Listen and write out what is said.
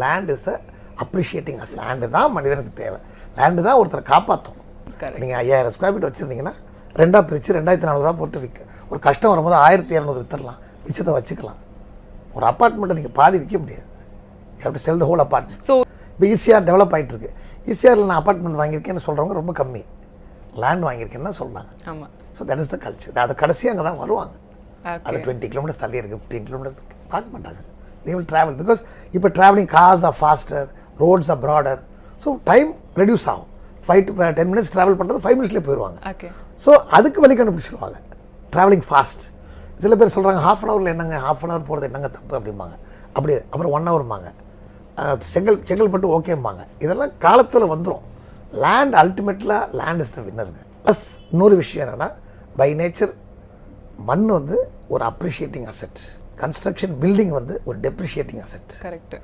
Land is appreciating us. Land தான் மனிதனுக்கு தேவை. லேண்டு தான் ஒருத்தரை காப்பாற்றும். நீங்கள் 5000 ஸ்கொயர் ஃபீட் வச்சுருந்தீங்கன்னா 2ஆக பிரித்து 2400 போட்டு விற்க, ஒரு கஷ்டம் வரும்போது 1200 விற்றுடலாம், மிச்சத்தை வச்சுக்கலாம். ஒரு அப்பார்ட்மெண்ட்டை நீங்கள் பாதி விற்க முடியாது. You have to sell the whole apartment. So இப்போ ஈஸியாக டெவலப் ஆகிட்டு இருக்கு. ஈஸியாக நான் அப்பார்ட்மெண்ட் வாங்கியிருக்கேன்னு சொல்கிறவங்க ரொம்ப கம்மி. லேண்ட் வாங்கியிருக்கேன்னு தான் சொல்கிறாங்க. ஆமாம். So that is the culture. அது கடைசி அங்கே தான் வருவாங்க. அது 20 கிலோமீட்டர்ஸ் தள்ளி இருக்குது, 15 கிலோமீட்டர்ஸ் பார்க்க மாட்டாங்க. they will travel because இப்போ traveling cars are faster, roads are broader, so time reduce ஆகும். 5 to 10 minutes travel பண்ணுறது 5 minutesலேயே போயிடுவாங்க. ஓகே. ஸோ அதுக்கு வழி கண்டுபிடிச்சிருவாங்க. Travelling fast. சில பேர் சொல்கிறாங்க ½ ஹவரில் என்னங்க, ½ ஹவர் போகிறது என்னங்க தப்பு அப்படிம்பாங்க. அப்படி அப்புறம் 1 ஹவர்ம்பாங்க. செங்கல்பட்டு ஓகேம்பாங்க. இதெல்லாம் காலத்தில் வந்துடும். லேண்ட் அல்டிமேட்டில் லேண்ட் இஸ் த வின்னருங்க. ப்ளஸ் இன்னொரு விஷயம் என்னென்னா, பை நேச்சர் மண் வந்து ஒரு அப்ரிஷியேட்டிங் அசெட். கன்ஸ்ட்ரக்ஷன் பில்டிங் வந்து ஒரு டெப்ரிஷியேட்டிங் அசெட். கரெக்ட்.